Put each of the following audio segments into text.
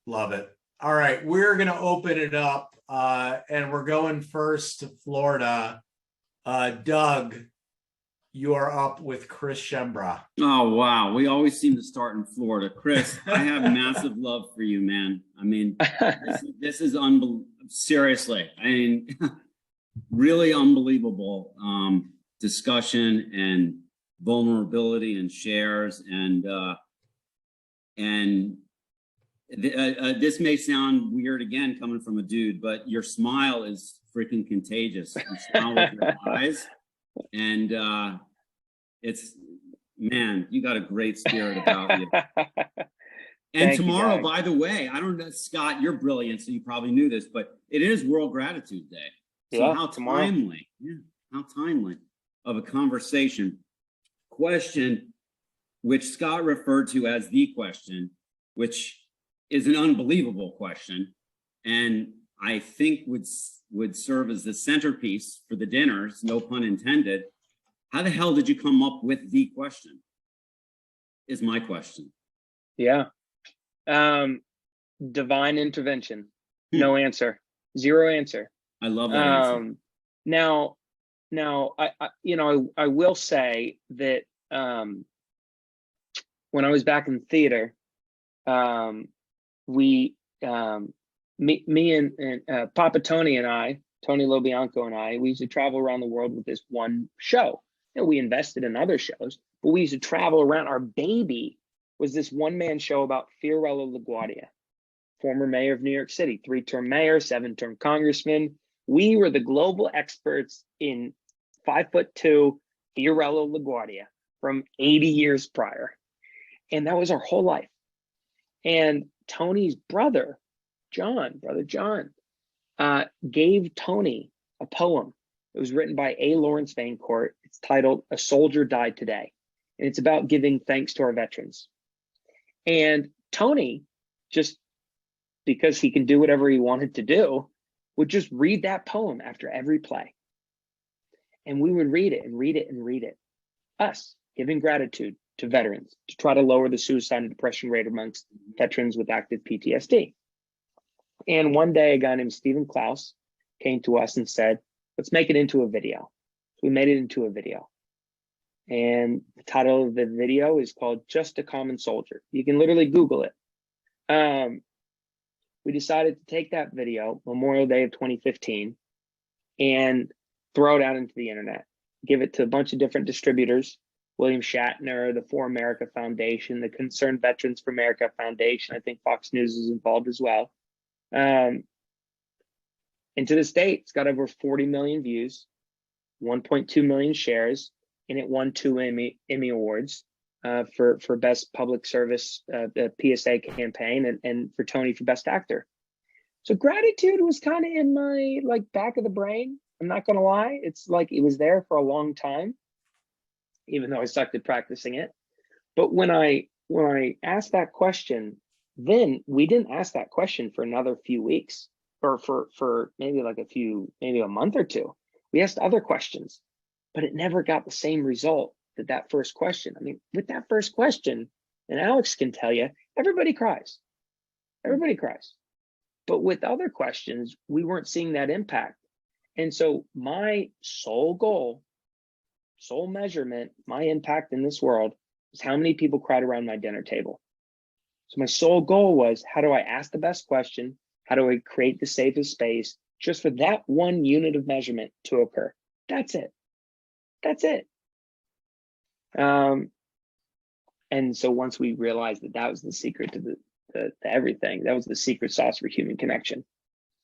Love it. All right, we're going to open it up, and we're going first to Florida. Doug, you are up with Chris Schembra. Oh, wow. We always seem to start in Florida. Chris, I have massive love for you, man. I mean, this is unbelievable. Seriously. I mean, really unbelievable discussion and vulnerability and shares. And this may sound weird again coming from a dude, but your smile is freaking contagious. You smile with your eyes, and it's, man, you got a great spirit about you. And tomorrow, by the way, I don't know, Scott, you're brilliant, so you probably knew this, but it is World Gratitude Day. So yeah, how timely, how timely of a conversation. Question, which Scott referred to as the question, which is an unbelievable question, and I think would serve as the centerpiece for the dinners, no pun intended. How the hell did you come up with the question? Is my question. Yeah. Divine intervention. No answer. Zero answer. I love that answer. Now, I will say that when I was back in theater, me and Papa Tony and I, Tony Lobianco and I, we used to travel around the world with this one show. We invested in other shows, but we used to travel around. Our baby was this one-man show about Fiorello LaGuardia, former mayor of New York City, 3-term mayor, 7-term congressman. We were the global experts in 5'2" Fiorello LaGuardia from 80 years prior. And that was our whole life. And Tony's brother John, gave Tony a poem. It was written by A. Lawrence Vaincourt. It's titled "A Soldier Died Today." And it's about giving thanks to our veterans. And Tony, just because he can do whatever he wanted to do, would just read that poem after every play. And we would read it and read it and read it. Us giving gratitude to veterans to try to lower the suicide and depression rate amongst veterans with active PTSD. And one day, a guy named Stephen Klaus came to us and said, let's make it into a video. So we made it into a video. And the title of the video is called Just a Common Soldier. You can literally Google it. We decided to take that video, Memorial Day of 2015, and throw it out into the internet. Give it to a bunch of different distributors. William Shatner, the For America Foundation, the Concerned Veterans for America Foundation. I think Fox News is involved as well. And to this date, it's got over 40 million views, 1.2 million shares, and it won 2 Emmy Awards for Best Public Service PSA campaign, and for Tony for Best Actor. So gratitude was kind of in my back of the brain. I'm not gonna lie, it's like it was there for a long time, even though I sucked at practicing it. But when I asked that question, then we didn't ask that question for another few weeks, or for maybe a month or two. We asked other questions, but it never got the same result that first question. I mean, with that first question, and Alex can tell you, everybody cries. Everybody cries. But with other questions, we weren't seeing that impact. And so my sole goal, sole measurement, my impact in this world is how many people cried around my dinner table. So my sole goal was, how do I ask the best question? How do I create the safest space just for that one unit of measurement to occur? That's it. That's it. And so once we realized that was the secret to the everything, that was the secret sauce for human connection,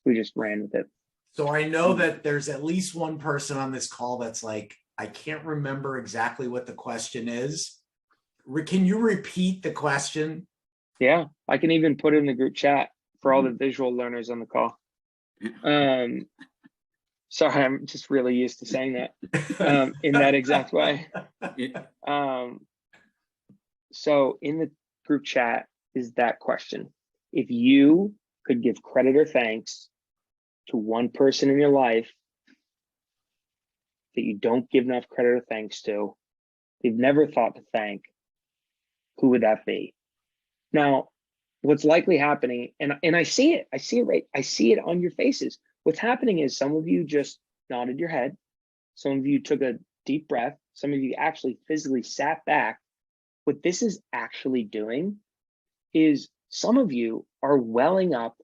we just ran with it. So I know that there's at least one person on this call that's like, I can't remember exactly what the question is. Can you repeat the question? Yeah, I can even put it in the group chat for all the visual learners on the call. Sorry, I'm just really used to saying that in that exact way. So in the group chat is that question. If you could give credit or thanks to one person in your life that you don't give enough credit or thanks to, you've never thought to thank, who would that be? Now, what's likely happening, and I see it, I see it on your faces. What's happening is some of you just nodded your head, some of you took a deep breath, some of you actually physically sat back. What this is actually doing is some of you are welling up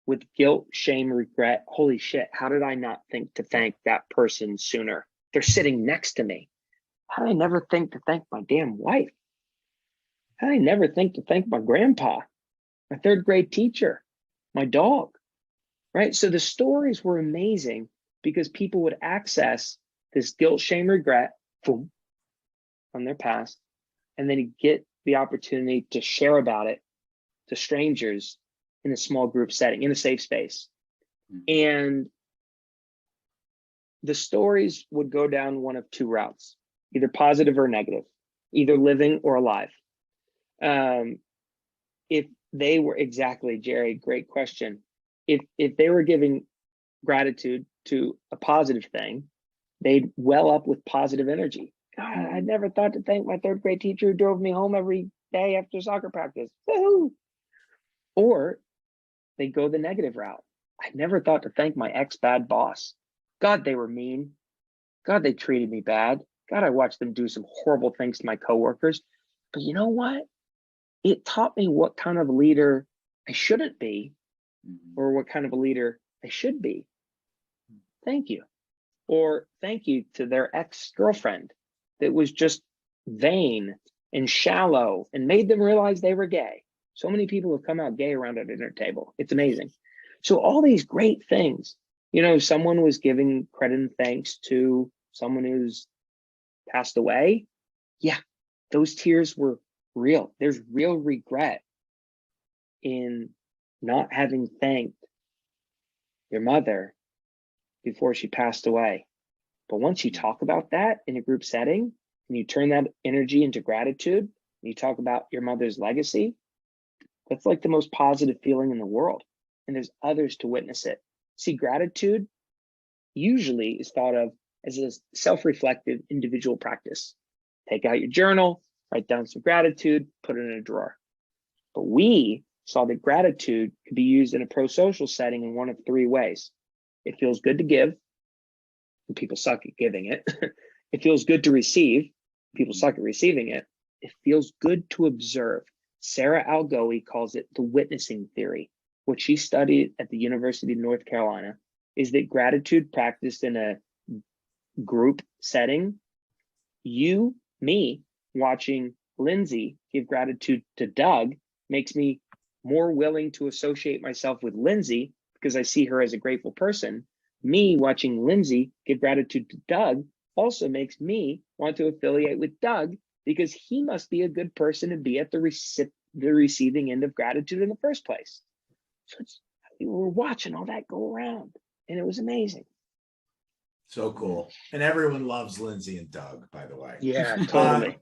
with guilt, shame, regret. Holy shit, how did I not think to thank that person sooner? They're sitting next to me. How did I never think to thank my damn wife? How did I never think to thank my grandpa, my third grade teacher, my dog, right? So the stories were amazing because people would access this guilt, shame, regret, boom, from their past, and then get the opportunity to share about it to strangers in a small group setting, in a safe space. And the stories would go down one of two routes, either positive or negative, either living or alive. If they were, exactly, Jerry, great question. If they were giving gratitude to a positive thing, they'd well up with positive energy. God, I never thought to thank my third grade teacher who drove me home every day after soccer practice. Woo-hoo! Or they go the negative route. I never thought to thank my ex-bad boss. God, they were mean. God, they treated me bad. God, I watched them do some horrible things to my coworkers. But you know what? It taught me what kind of leader I shouldn't be, or what kind of a leader I should be. Thank you. Or thank you to their ex-girlfriend that was just vain and shallow and made them realize they were gay. So many people have come out gay around a dinner table. It's amazing. So all these great things, you know, someone was giving credit and thanks to someone who's passed away. Yeah, those tears were real. There's real regret in not having thanked your mother before she passed away. But once you talk about that in a group setting and you turn that energy into gratitude, and you talk about your mother's legacy, that's like the most positive feeling in the world. And there's others to witness it. See, gratitude usually is thought of as a self-reflective individual practice. Take out your journal, write down some gratitude, put it in a drawer. But we saw that gratitude could be used in a pro-social setting in one of three ways. It feels good to give, and people suck at giving it. It feels good to receive, people suck at receiving it. It feels good to observe. Sarah Algoe calls it the witnessing theory. What she studied at the University of North Carolina is that gratitude practiced in a group setting, me, watching Lindsay give gratitude to Doug makes me more willing to associate myself with Lindsay because I see her as a grateful person. Me watching Lindsay give gratitude to Doug also makes me want to affiliate with Doug because he must be a good person to be at the receiving end of gratitude in the first place. So we're watching all that go around, and it was amazing. So cool. And everyone loves Lindsay and Doug, by the way. Yeah, totally.